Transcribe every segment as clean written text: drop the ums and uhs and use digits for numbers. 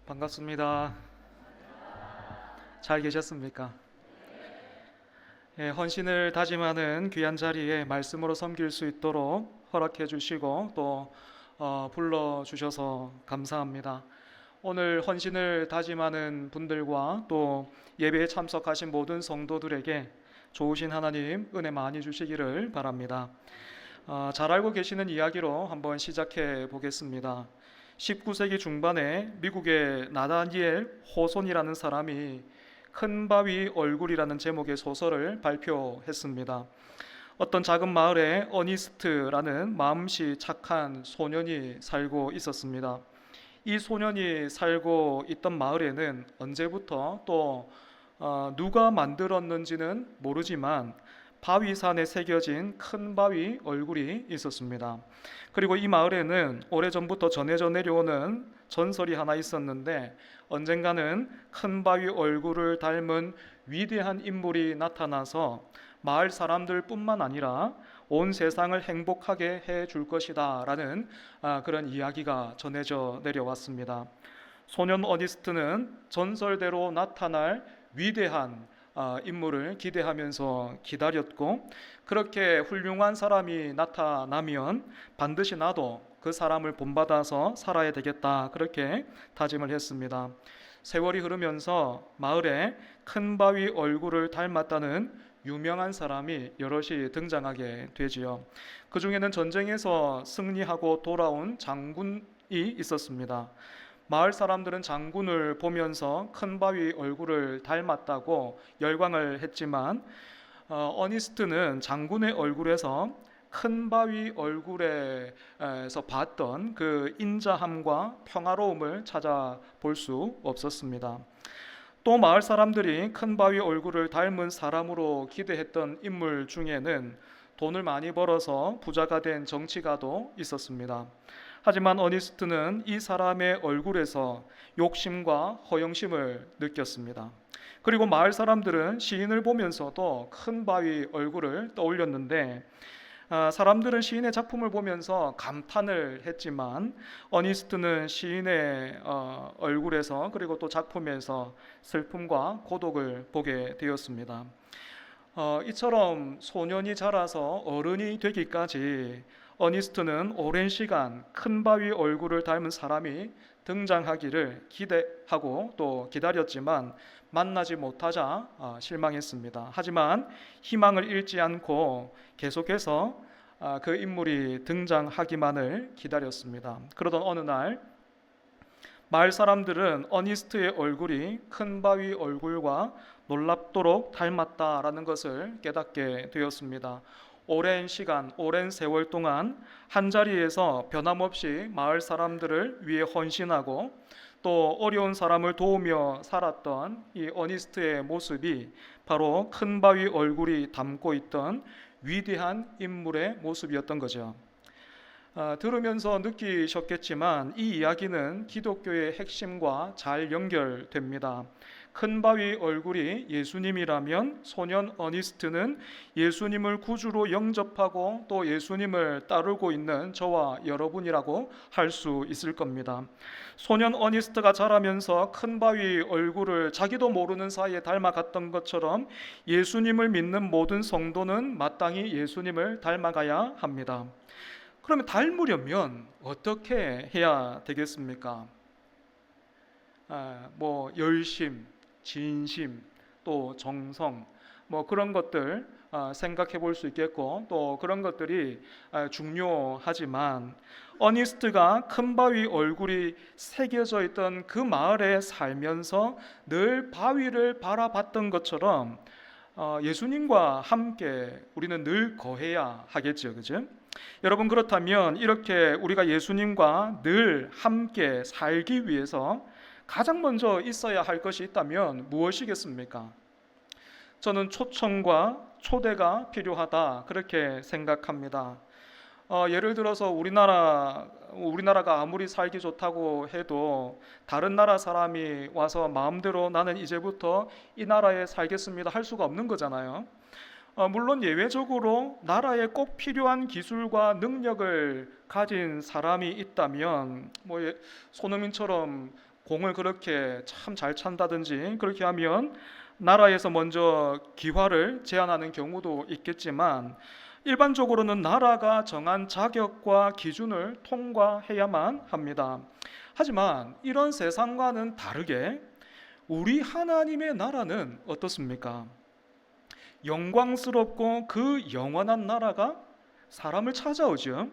반갑습니다. 잘 계셨습니까? 예, 헌신을 다짐하는 귀한 자리에 말씀으로 섬길 수 있도록 허락해 주시고 또 불러 주셔서 감사합니다. 오늘 헌신을 다짐하는 분들과 또 예배에 참석하신 모든 성도들에게 좋으신 하나님 은혜 많이 주시기를 바랍니다. 잘 알고 계시는 이야기로 한번 시작해 보겠습니다. 19세기 중반에 미국의 나다니엘 호손이라는 사람이 큰 바위 얼굴이라는 제목의 소설을 발표했습니다. 어떤 작은 마을에 어니스트라는 마음씨 착한 소년이 살고 있었습니다. 이 소년이 살고 있던 마을에는 언제부터 또 누가 만들었는지는 모르지만 바위산에 새겨진 큰 바위 얼굴이 있었습니다. 그리고 이 마을에는 오래전부터 전해져 내려오는 전설이 하나 있었는데, 언젠가는 큰 바위 얼굴을 닮은 위대한 인물이 나타나서 마을 사람들뿐만 아니라 온 세상을 행복하게 해줄 것이다 라는 그런 이야기가 전해져 내려왔습니다. 소년 어니스트는 전설대로 나타날 위대한 인물을 기대하면서 기다렸고, 그렇게 훌륭한 사람이 나타나면 반드시 나도 그 사람을 본받아서 살아야 되겠다, 그렇게 다짐을 했습니다. 세월이 흐르면서 마을에 큰 바위 얼굴을 닮았다는 유명한 사람이 여럿이 등장하게 되지요. 그 중에는 전쟁에서 승리하고 돌아온 장군이 있었습니다. 마을 사람들은 장군을 보면서 큰 바위 얼굴을 닮았다고 열광을 했지만 어니스트는 장군의 얼굴에서 큰 바위 얼굴에서 봤던 그 인자함과 평화로움을 찾아볼 수 없었습니다. 또 마을 사람들이 큰 바위 얼굴을 닮은 사람으로 기대했던 인물 중에는 돈을 많이 벌어서 부자가 된 정치가도 있었습니다. 하지만 어니스트는 이 사람의 얼굴에서 욕심과 허영심을 느꼈습니다. 그리고 마을 사람들은 시인을 보면서도 큰 바위 얼굴을 떠올렸는데, 사람들은 시인의 작품을 보면서 감탄을 했지만 어니스트는 시인의 얼굴에서 그리고 또 작품에서 슬픔과 고독을 보게 되었습니다. 이처럼 소년이 자라서 어른이 되기까지 어니스트는 오랜 시간 큰 바위 얼굴을 닮은 사람이 등장하기를 기대하고 또 기다렸지만 만나지 못하자 실망했습니다. 하지만 희망을 잃지 않고 계속해서 그 인물이 등장하기만을 기다렸습니다. 그러던 어느 날 마을 사람들은 어니스트의 얼굴이 큰 바위 얼굴과 놀랍도록 닮았다라는 것을 깨닫게 되었습니다. 오랜 시간, 오랜 세월 동안 한자리에서 변함없이 마을 사람들을 위해 헌신하고 또 어려운 사람을 도우며 살았던 이 어니스트의 모습이 바로 큰 바위 얼굴이 담고 있던 위대한 인물의 모습이었던 거죠. 들으면서 느끼셨겠지만 이 이야기는 기독교의 핵심과 잘 연결됩니다. 큰 바위 얼굴이 예수님이라면 소년 어니스트는 예수님을 구주로 영접하고 또 예수님을 따르고 있는 저와 여러분이라고 할 수 있을 겁니다. 소년 어니스트가 자라면서 큰 바위 얼굴을 자기도 모르는 사이에 닮아갔던 것처럼 예수님을 믿는 모든 성도는 마땅히 예수님을 닮아가야 합니다. 그러면 닮으려면 어떻게 해야 되겠습니까? 열심, 진심, 또 정성, 그런 것들 생각해 볼 수 있겠고, 또 그런 것들이 중요하지만 어니스트가 큰 바위 얼굴이 새겨져 있던 그 마을에 살면서 늘 바위를 바라봤던 것처럼 예수님과 함께 우리는 늘 거해야 하겠죠, 그죠? 여러분, 그렇다면 이렇게 우리가 예수님과 늘 함께 살기 위해서 가장 먼저 있어야 할 것이 있다면 무엇이겠습니까? 저는 초청과 초대가 필요하다, 그렇게 생각합니다. 예를 들어서 우리나라가 아무리 살기 좋다고 해도 다른 나라 사람이 와서 마음대로 나는 이제부터 이 나라에 살겠습니다 할 수가 없는 거잖아요. 물론 예외적으로 나라에 꼭 필요한 기술과 능력을 가진 사람이 있다면 손흥민처럼 공을 그렇게 참 잘 찬다든지 그렇게 하면 나라에서 먼저 기화를 제안하는 경우도 있겠지만 일반적으로는 나라가 정한 자격과 기준을 통과해야만 합니다. 하지만 이런 세상과는 다르게 우리 하나님의 나라는 어떻습니까? 영광스럽고 그 영원한 나라가 사람을 찾아오죠.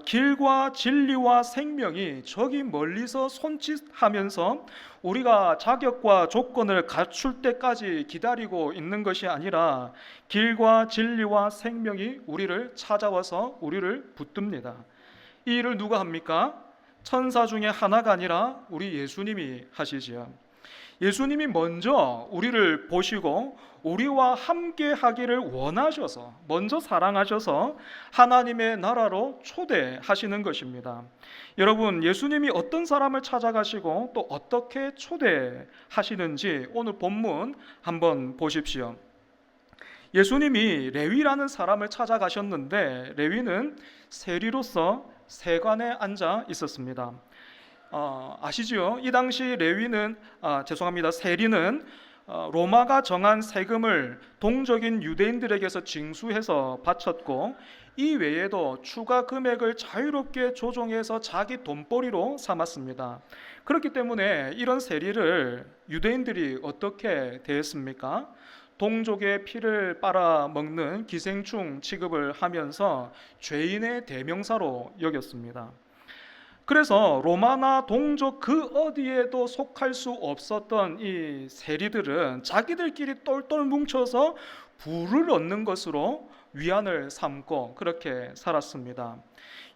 길과 진리와 생명이 저기 멀리서 손짓하면서 우리가 자격과 조건을 갖출 때까지 기다리고 있는 것이 아니라 길과 진리와 생명이 우리를 찾아와서 우리를 붙듭니다. 이 일을 누가 합니까? 천사 중에 하나가 아니라 우리 예수님이 하시지요. 예수님이 먼저 우리를 보시고 우리와 함께 하기를 원하셔서 먼저 사랑하셔서 하나님의 나라로 초대하시는 것입니다. 여러분, 예수님이 어떤 사람을 찾아가시고 또 어떻게 초대하시는지 오늘 본문 한번 보십시오. 예수님이 레위라는 사람을 찾아가셨는데 레위는 세리로서 세관에 앉아 있었습니다. 아시죠? 이 당시 세리는 로마가 정한 세금을 동족인 유대인들에게서 징수해서 바쳤고 이 외에도 추가 금액을 자유롭게 조정해서 자기 돈벌이로 삼았습니다. 그렇기 때문에 이런 세리를 유대인들이 어떻게 대했습니까? 동족의 피를 빨아먹는 기생충 취급을 하면서 죄인의 대명사로 여겼습니다. 그래서 로마나 동족 그 어디에도 속할 수 없었던 이 세리들은 자기들끼리 똘똘 뭉쳐서 부를 얻는 것으로 위안을 삼고 그렇게 살았습니다.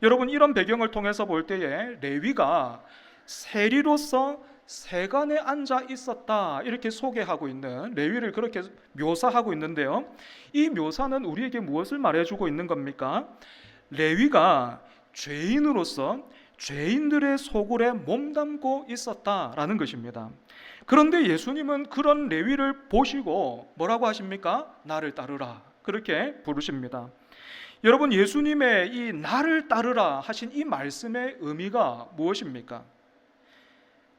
여러분, 이런 배경을 통해서 볼 때에 레위가 세리로서 세관에 앉아 있었다 이렇게 소개하고 있는 레위를 그렇게 묘사하고 있는데요. 이 묘사는 우리에게 무엇을 말해주고 있는 겁니까? 레위가 죄인으로서 죄인들의 소굴에 몸담고 있었다라는 것입니다. 그런데 예수님은 그런 레위를 보시고 뭐라고 하십니까? 나를 따르라 그렇게 부르십니다. 여러분, 예수님의 이 나를 따르라 하신 이 말씀의 의미가 무엇입니까?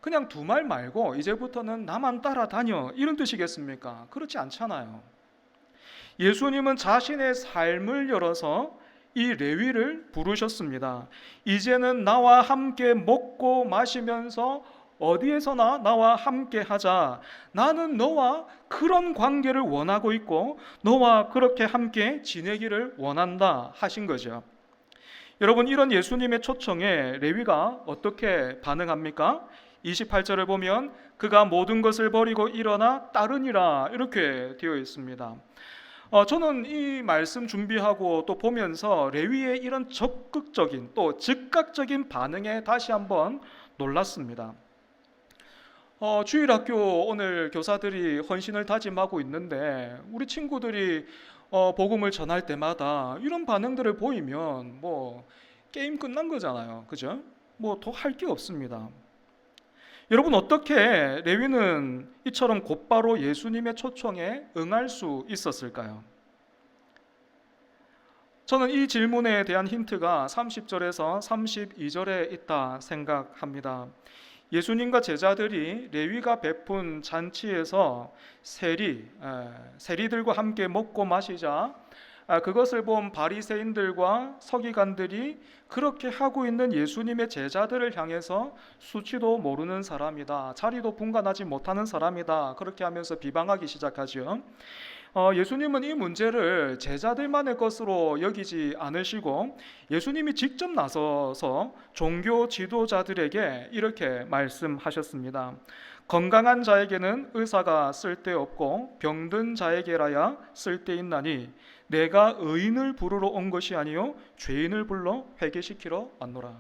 그냥 두 말 말고 이제부터는 나만 따라다녀 이런 뜻이겠습니까? 그렇지 않잖아요. 예수님은 자신의 삶을 열어서 이 레위를 부르셨습니다. 이제는 나와 함께 먹고 마시면서 어디에서나 나와 함께 하자. 나는 너와 그런 관계를 원하고 있고 너와 그렇게 함께 지내기를 원한다 하신 거죠. 여러분, 이런 예수님의 초청에 레위가 어떻게 반응합니까? 28절을 보면 그가 모든 것을 버리고 일어나 따르니라 이렇게 되어 있습니다. 저는 이 말씀 준비하고 또 보면서 레위의 이런 적극적인 또 즉각적인 반응에 다시 한번 놀랐습니다. 주일학교 오늘 교사들이 헌신을 다짐하고 있는데 우리 친구들이 복음을 전할 때마다 이런 반응들을 보이면 뭐 게임 끝난 거잖아요. 그죠? 뭐 더 할 게 없습니다. 여러분, 어떻게 레위는 이처럼 곧바로 예수님의 초청에 응할 수 있었을까요? 저는 이 질문에 대한 힌트가 30절에서 32절에 있다 생각합니다. 예수님과 제자들이 레위가 베푼 잔치에서 세리들과 함께 먹고 마시자 그것을 본 바리새인들과 서기관들이 그렇게 하고 있는 예수님의 제자들을 향해서 수치도 모르는 사람이다, 자리도 분간하지 못하는 사람이다 그렇게 하면서 비방하기 시작하죠. 예수님은 이 문제를 제자들만의 것으로 여기지 않으시고 예수님이 직접 나서서 종교 지도자들에게 이렇게 말씀하셨습니다. 건강한 자에게는 의사가 쓸데없고 병든 자에게라야 쓸데있나니 내가 의인을 부르러 온 것이 아니요 죄인을 불러 회개시키러 왔노라.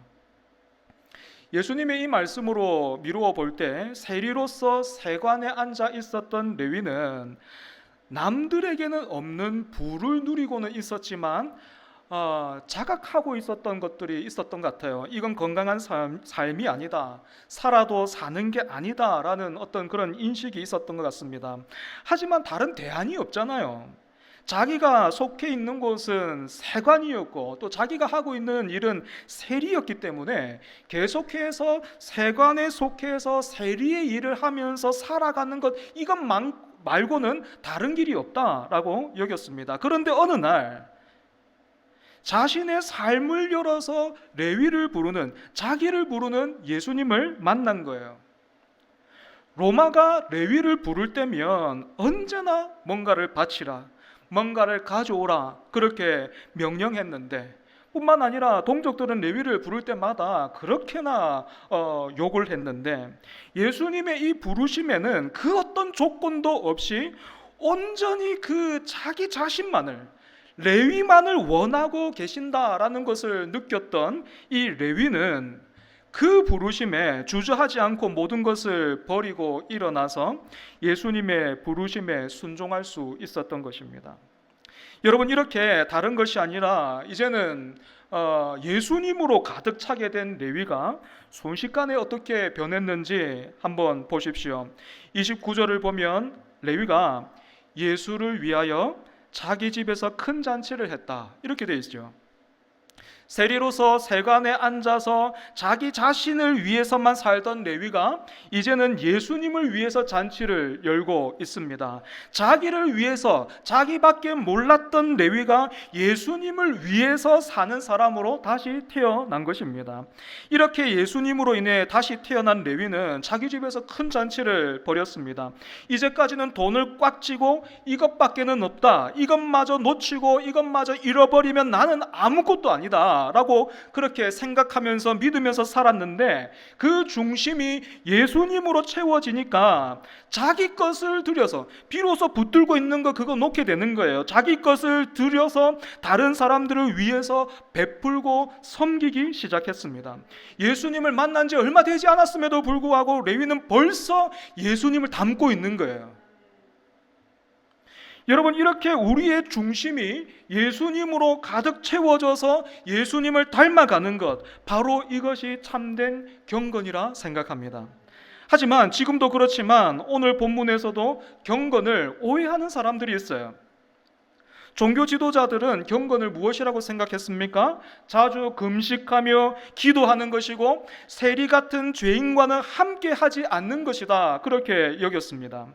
예수님의 이 말씀으로 미루어 볼 때 세리로서 세관에 앉아 있었던 레위는 남들에게는 없는 부를 누리고는 있었지만 자각하고 있었던 것들이 있었던 것 같아요. 이건 건강한 삶이 아니다, 살아도 사는 게 아니다 라는 어떤 그런 인식이 있었던 것 같습니다. 하지만 다른 대안이 없잖아요. 자기가 속해 있는 곳은 세관이었고 또 자기가 하고 있는 일은 세리였기 때문에 계속해서 세관에 속해서 세리의 일을 하면서 살아가는 것, 이것 말고는 다른 길이 없다라고 여겼습니다. 그런데 어느 날 자신의 삶을 열어서 레위를 부르는, 자기를 부르는 예수님을 만난 거예요. 로마가 레위를 부를 때면 언제나 뭔가를 바치라, 뭔가를 가져오라 그렇게 명령했는데, 뿐만 아니라 동족들은 레위를 부를 때마다 그렇게나 욕을 했는데, 예수님의 이 부르심에는 그 어떤 조건도 없이 온전히 그 자기 자신만을, 레위만을 원하고 계신다라는 것을 느꼈던 이 레위는 그 부르심에 주저하지 않고 모든 것을 버리고 일어나서 예수님의 부르심에 순종할 수 있었던 것입니다. 여러분, 이렇게 다른 것이 아니라 이제는 예수님으로 가득 차게 된 레위가 순식간에 어떻게 변했는지 한번 보십시오. 29절을 보면 레위가 예수를 위하여 자기 집에서 큰 잔치를 했다, 이렇게 되어 있죠. 세리로서 세관에 앉아서 자기 자신을 위해서만 살던 레위가 이제는 예수님을 위해서 잔치를 열고 있습니다. 자기를 위해서, 자기밖에 몰랐던 레위가 예수님을 위해서 사는 사람으로 다시 태어난 것입니다. 이렇게 예수님으로 인해 다시 태어난 레위는 자기 집에서 큰 잔치를 벌였습니다. 이제까지는 돈을 꽉 쥐고 이것밖에는 없다, 이것마저 놓치고 이것마저 잃어버리면 나는 아무것도 아니다 라고 그렇게 생각하면서 믿으면서 살았는데, 그 중심이 예수님으로 채워지니까 자기 것을 들여서, 비로소 붙들고 있는 거 그거 놓게 되는 거예요. 자기 것을 들여서 다른 사람들을 위해서 베풀고 섬기기 시작했습니다. 예수님을 만난 지 얼마 되지 않았음에도 불구하고 레위는 벌써 예수님을 닮고 있는 거예요. 여러분, 이렇게 우리의 중심이 예수님으로 가득 채워져서 예수님을 닮아가는 것, 바로 이것이 참된 경건이라 생각합니다. 하지만 지금도 그렇지만 오늘 본문에서도 경건을 오해하는 사람들이 있어요. 종교 지도자들은 경건을 무엇이라고 생각했습니까? 자주 금식하며 기도하는 것이고 세리 같은 죄인과는 함께 하지 않는 것이다, 그렇게 여겼습니다.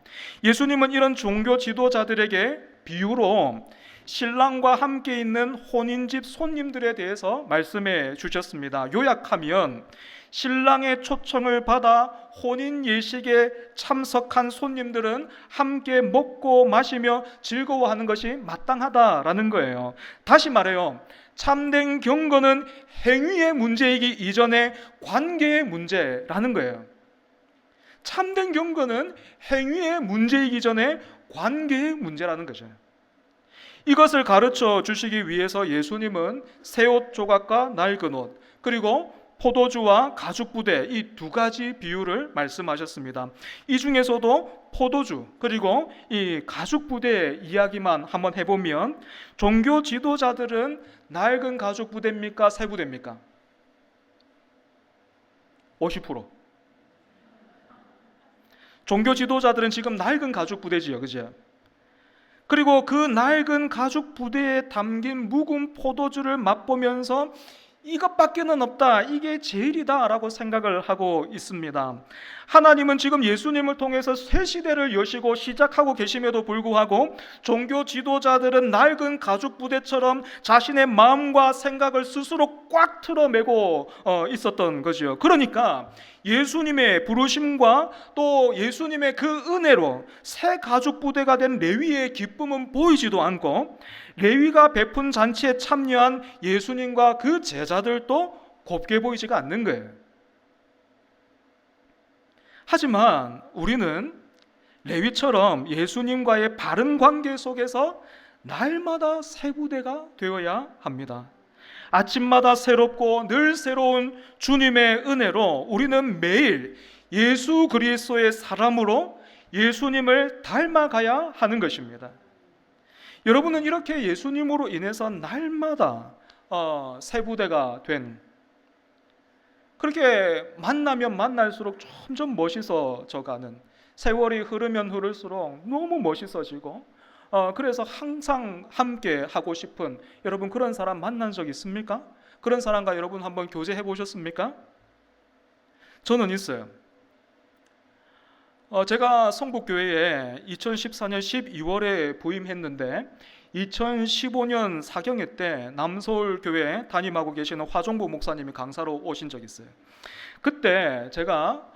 예수님은 이런 종교 지도자들에게 비유로 신랑과 함께 있는 혼인집 손님들에 대해서 말씀해 주셨습니다. 요약하면 신랑의 초청을 받아 혼인 예식에 참석한 손님들은 함께 먹고 마시며 즐거워하는 것이 마땅하다라는 거예요. 다시 말해요, 참된 경건은 행위의 문제이기 이전에 관계의 문제라는 거예요. 참된 경건은 행위의 문제이기 전에 관계의 문제라는 거죠. 이것을 가르쳐 주시기 위해서 예수님은 새옷 조각과 낡은 옷, 그리고 포도주와 가죽 부대, 이 두 가지 비유를 말씀하셨습니다. 이 중에서도 포도주 그리고 이 가죽 부대 이야기만 한번 해보면, 종교 지도자들은 낡은 가죽 부대입니까? 새 부대입니까? 50%. 종교 지도자들은 지금 낡은 가죽 부대지요, 그죠? 그리고 그 낡은 가죽 부대에 담긴 묵은 포도주를 맛보면서 이것밖에는 없다, 이게 제일이다 라고 생각을 하고 있습니다. 하나님은 지금 예수님을 통해서 새 시대를 여시고 시작하고 계심에도 불구하고 종교 지도자들은 낡은 가죽 부대처럼 자신의 마음과 생각을 스스로 꽉 틀어매고 있었던 거죠. 그러니까 예수님의 부르심과 또 예수님의 그 은혜로 새 가죽 부대가 된 레위의 기쁨은 보이지도 않고, 레위가 베푼 잔치에 참여한 예수님과 그 제자들도 곱게 보이지가 않는 거예요. 하지만 우리는 레위처럼 예수님과의 바른 관계 속에서 날마다 새 부대가 되어야 합니다. 아침마다 새롭고 늘 새로운 주님의 은혜로 우리는 매일 예수 그리스도의 사람으로 예수님을 닮아가야 하는 것입니다. 여러분은 이렇게 예수님으로 인해서 날마다 새 부대가 된, 그렇게 만나면 만날수록 점점 멋있어져가는, 세월이 흐르면 흐를수록 너무 멋있어지고 그래서 항상 함께 하고 싶은 여러분 그런 사람 만난 적 있습니까? 그런 사람과 여러분 한번 교제해 보셨습니까? 저는 있어요. 제가 성북교회에 2014년 12월에 부임했는데 2015년 사경회 때 남서울교회 담임하고 계시는 화종보 목사님이 강사로 오신 적이 있어요. 그때 제가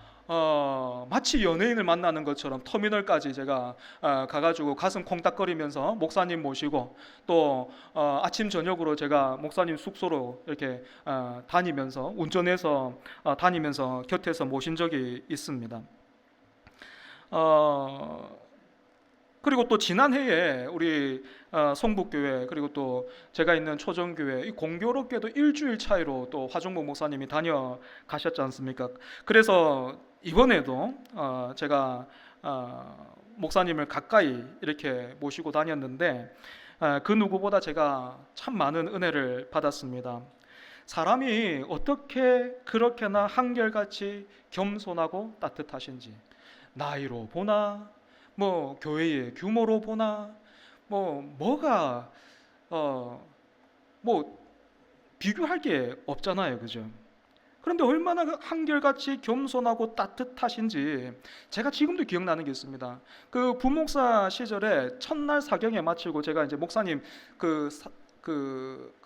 마치 연예인을 만나는 것처럼 터미널까지 제가 가가지고 가슴 콩닥거리면서 목사님 모시고 또 아침 저녁으로 제가 목사님 숙소로 이렇게 다니면서 운전해서 다니면서 곁에서 모신 적이 있습니다. 그리고 또 지난해에 우리 성북교회 그리고 또 제가 있는 초정교회 공교롭게도 일주일 차이로 또 화종보 목사님이 다녀가셨지 않습니까? 그래서 이번에도 제가 목사님을 가까이 이렇게 모시고 다녔는데 그 누구보다 제가 참 많은 은혜를 받았습니다. 사람이 어떻게 그렇게나 한결같이 겸손하고 따뜻하신지, 나이로 보나 뭐 교회의 규모로 보나 뭐가 뭐 비교할 게 없잖아요, 그죠? 그런데 얼마나 한결같이 겸손하고 따뜻하신지 제가 지금도 기억나는 게 있습니다. 그 부목사 시절에 첫날 사경에 마치고 제가 이제 목사님 그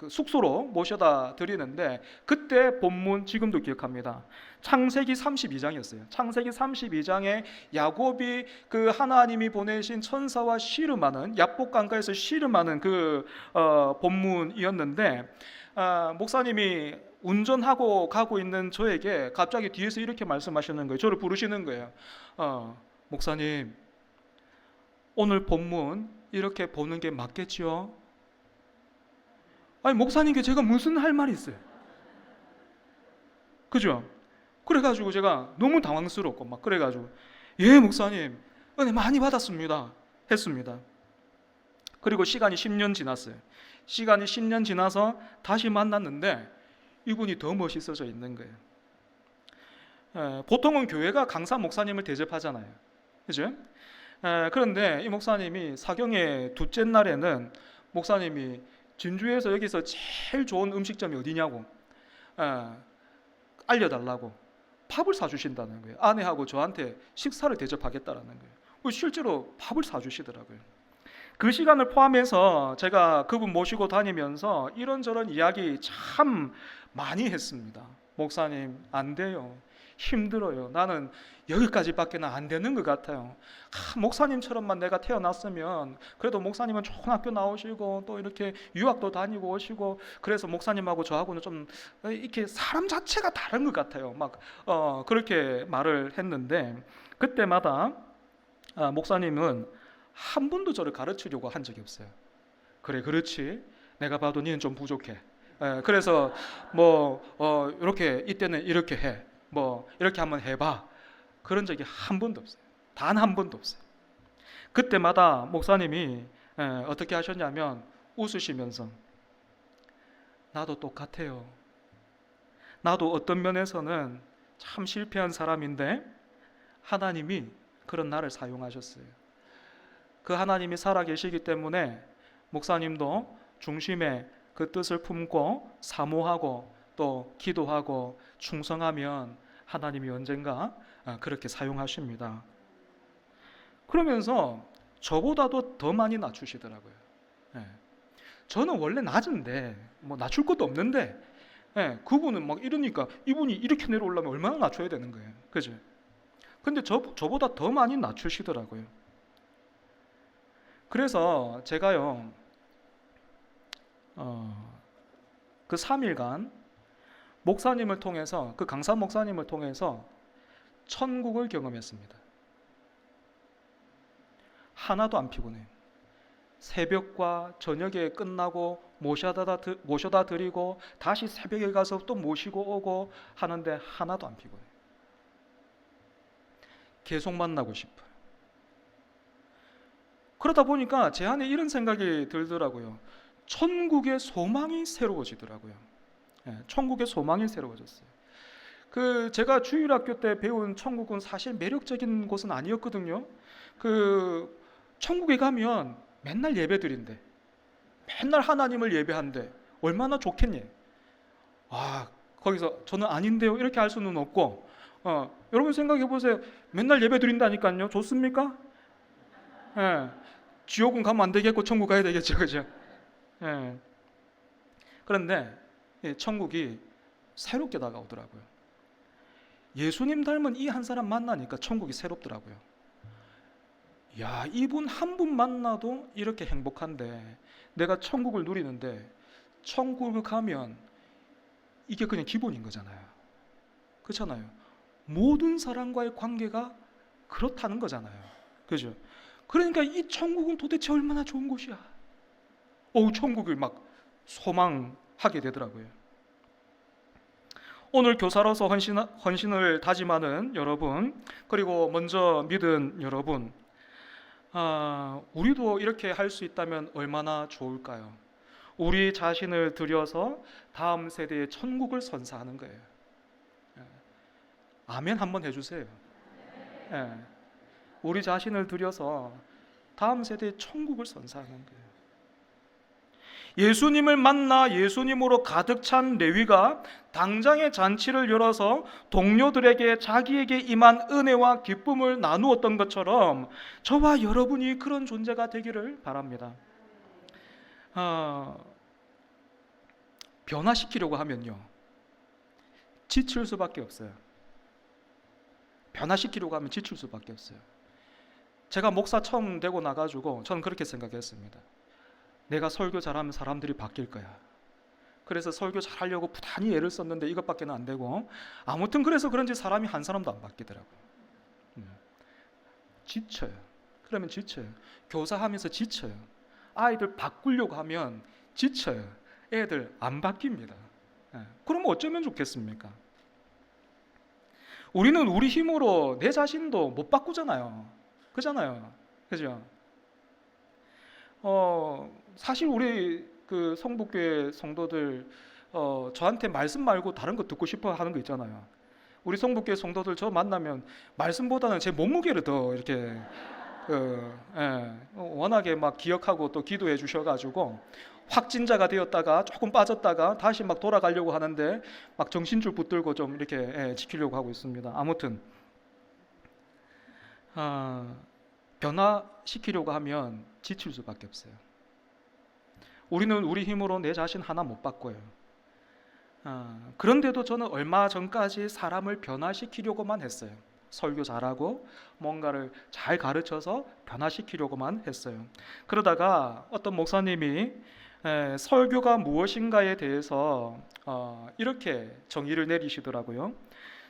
숙소로 모셔다 드리는데 그때 본문 지금도 기억합니다. 창세기 32장이었어요. 창세기 32장에 야곱이 그 하나님이 보내신 천사와 씨름하는 야복 강가에서 씨름하는 그 본문이었는데 목사님이 운전하고 가고 있는 저에게 갑자기 뒤에서 이렇게 말씀하시는 거예요. 저를 부르시는 거예요. 목사님, 오늘 본문 이렇게 보는 게 맞겠지요? 아니 목사님께 제가 무슨 할 말이 있어요? 그죠? 그래가지고 제가 너무 당황스럽고 막 그래가지고 예 목사님 은혜 많이 받았습니다 했습니다. 그리고 시간이 10년 지났어요. 시간이 10년 지나서 다시 만났는데 이분이 더 멋있어져 있는 거예요. 보통은 교회가 강사 목사님을 대접하잖아요, 그죠? 그런데 이 목사님이 사경의 둘째 날에는 목사님이 진주에서 여기서 제일 좋은 음식점이 어디냐고 알려달라고 밥을 사주신다는 거예요. 아내하고 저한테 식사를 대접하겠다라는 거예요. 실제로 밥을 사주시더라고요. 그 시간을 포함해서 제가 그분 모시고 다니면서 이런저런 이야기 참 많이 했습니다. 목사님 안 돼요. 힘들어요. 나는 여기까지밖에 안 되는 것 같아요. 목사님처럼만 내가 태어났으면 그래도 목사님은 좋은 학교 나오시고 또 이렇게 유학도 다니고 오시고 그래서 목사님하고 저하고는 좀 이렇게 사람 자체가 다른 것 같아요. 막 그렇게 말을 했는데 그때마다 목사님은 한 번도 저를 가르치려고 한 적이 없어요. 그래 그렇지 내가 봐도 니는 좀 부족해. 그래서 이렇게 이때는 이렇게 해. 이렇게 한번 해봐. 그런 적이 한 번도 없어요. 단 한 번도 없어요. 그때마다 목사님이 어떻게 하셨냐면 웃으시면서 나도 똑같아요. 나도 어떤 면에서는 참 실패한 사람인데 하나님이 그런 나를 사용하셨어요. 그 하나님이 살아계시기 때문에 목사님도 중심에 그 뜻을 품고 사모하고 또 기도하고 충성하면 하나님이 언젠가 그렇게 사용하십니다. 그러면서 저보다도 더 많이 낮추시더라고요. 저는 원래 낮은데 낮출 것도 없는데 그분은 막 이러니까 이분이 이렇게 내려오려면 얼마나 낮춰야 되는 거예요, 그죠? 근데 저보다 더 많이 낮추시더라고요. 그래서 제가요 그 3일간 목사님을 통해서 그 강사 목사님을 통해서 천국을 경험했습니다. 하나도 안 피곤해요. 새벽과 저녁에 끝나고 모셔다 드리고 다시 새벽에 가서 또 모시고 오고 하는데 하나도 안 피곤해요. 계속 만나고 싶어요. 그러다 보니까 제 안에 이런 생각이 들더라고요. 천국의 소망이 새로워지더라고요. 천국의 소망이 새로워졌어요. 제가 주일학교 때 배운 천국은 사실 매력적인 곳은 아니었거든요. 천국에 가면 맨날 예배드린대. 맨날 하나님을 예배한대. 얼마나 좋겠니? 거기서 저는 아닌데요 이렇게 할 수는 없고, 여러분 생각해 보세요. 맨날 예배 드린다니까요. 좋습니까? 예. 지옥은 가면 안 되겠고 천국 가야 되겠죠, 그죠? 예. 그런데 천국이 새롭게 다가오더라고요. 예수님 닮은 이 한 사람 만나니까 천국이 새롭더라고요. 야, 이분 한 분 만나도 이렇게 행복한데, 내가 천국을 누리는데 천국을 가면 이게 그냥 기본인 거잖아요. 그렇잖아요. 모든 사람과의 관계가 그렇다는 거잖아요. 그죠? 그러니까 이 천국은 도대체 얼마나 좋은 곳이야. 천국을 막 소망하게 되더라고요. 오늘 교사로서 헌신을 다짐하는 여러분, 그리고 먼저 믿은 여러분, 우리도 이렇게 할 수 있다면 얼마나 좋을까요? 우리 자신을 들여서 다음 세대의 천국을 선사하는 거예요. 아멘 한번 해주세요. 우리 자신을 들여서 다음 세대의 천국을 선사하는 거예요. 예수님을 만나 예수님으로 가득 찬 레위가 당장의 잔치를 열어서 동료들에게 자기에게 임한 은혜와 기쁨을 나누었던 것처럼 저와 여러분이 그런 존재가 되기를 바랍니다. 변화시키려고 하면요, 지칠 수밖에 없어요. 변화시키려고 하면 지칠 수밖에 없어요. 제가 목사 처음 되고 나가지고 저는 그렇게 생각했습니다. 내가 설교 잘하면 사람들이 바뀔 거야. 그래서 설교 잘하려고 부단히 애를 썼는데 이것밖에는 안 되고, 아무튼 그래서 그런지 사람이 한 사람도 안 바뀌더라고요. 지쳐요. 그러면 지쳐요. 교사하면서 지쳐요. 아이들 바꾸려고 하면 지쳐요. 애들 안 바뀝니다. 그럼 어쩌면 좋겠습니까? 우리는 우리 힘으로 내 자신도 못 바꾸잖아요. 그잖아요. 그죠? 사실 우리 그 성북교회 성도들 저한테 말씀 말고 다른 거 듣고 싶어 하는 거 있잖아요. 우리 성북교회 성도들 저 만나면 말씀보다는 제 몸무게를 더 이렇게 워낙에 막 기억하고 또 기도해 주셔가지고 확진자가 되었다가 조금 빠졌다가 다시 막 돌아가려고 하는데 막 정신줄 붙들고 좀 이렇게 지키려고 하고 있습니다. 아무튼 변화시키려고 하면 지칠 수밖에 없어요. 우리는 우리 힘으로 내 자신 하나 못 바꿔요. 그런데도 저는 얼마 전까지 사람을 변화시키려고만 했어요. 설교 잘하고 뭔가를 잘 가르쳐서 변화시키려고만 했어요. 그러다가 어떤 목사님이 설교가 무엇인가에 대해서 이렇게 정의를 내리시더라고요.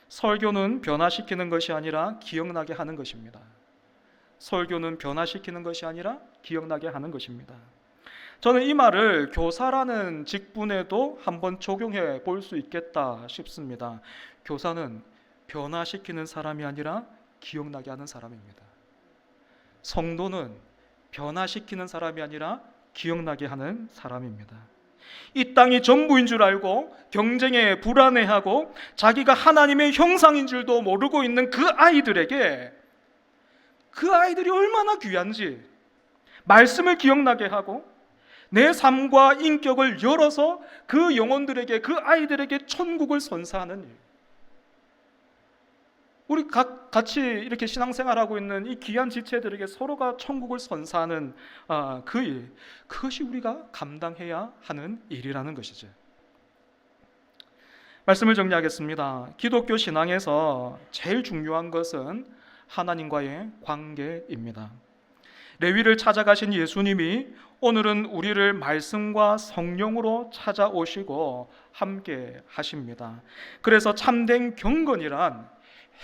설교는 변화시키는 것이 아니라 기억나게 하는 것입니다. 설교는 변화시키는 것이 아니라 기억나게 하는 것입니다. 저는 이 말을 교사라는 직분에도 한번 적용해 볼 수 있겠다 싶습니다. 교사는 변화시키는 사람이 아니라 기억나게 하는 사람입니다. 성도는 변화시키는 사람이 아니라 기억나게 하는 사람입니다. 이 땅이 전부인 줄 알고 경쟁에 불안해하고 자기가 하나님의 형상인 줄도 모르고 있는 그 아이들에게, 그 아이들이 얼마나 귀한지 말씀을 기억나게 하고 내 삶과 인격을 열어서 그 영혼들에게, 그 아이들에게 천국을 선사하는 일. 우리 같이 이렇게 신앙생활하고 있는 이 귀한 지체들에게 서로가 천국을 선사하는 그 일, 그것이 우리가 감당해야 하는 일이라는 것이죠. 말씀을 정리하겠습니다. 기독교 신앙에서 제일 중요한 것은 하나님과의 관계입니다. 레위를 찾아가신 예수님이 오늘은 우리를 말씀과 성령으로 찾아오시고 함께 하십니다. 그래서 참된 경건이란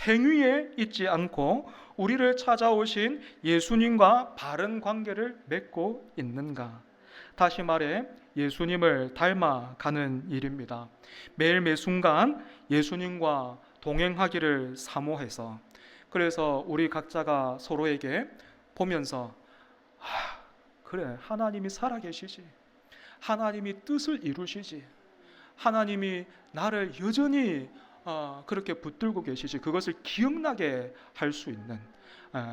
행위에 있지 않고 우리를 찾아오신 예수님과 바른 관계를 맺고 있는가? 다시 말해 예수님을 닮아가는 일입니다. 매일 매 순간 예수님과 동행하기를 사모해서, 그래서 우리 각자가 서로에게 보면서 그래, 하나님이 살아계시지, 하나님이 뜻을 이루시지, 하나님이 나를 여전히 그렇게 붙들고 계시지, 그것을 기억나게 할 수 있는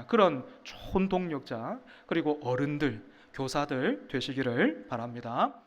그런 좋은 동력자, 그리고 어른들, 교사들 되시기를 바랍니다.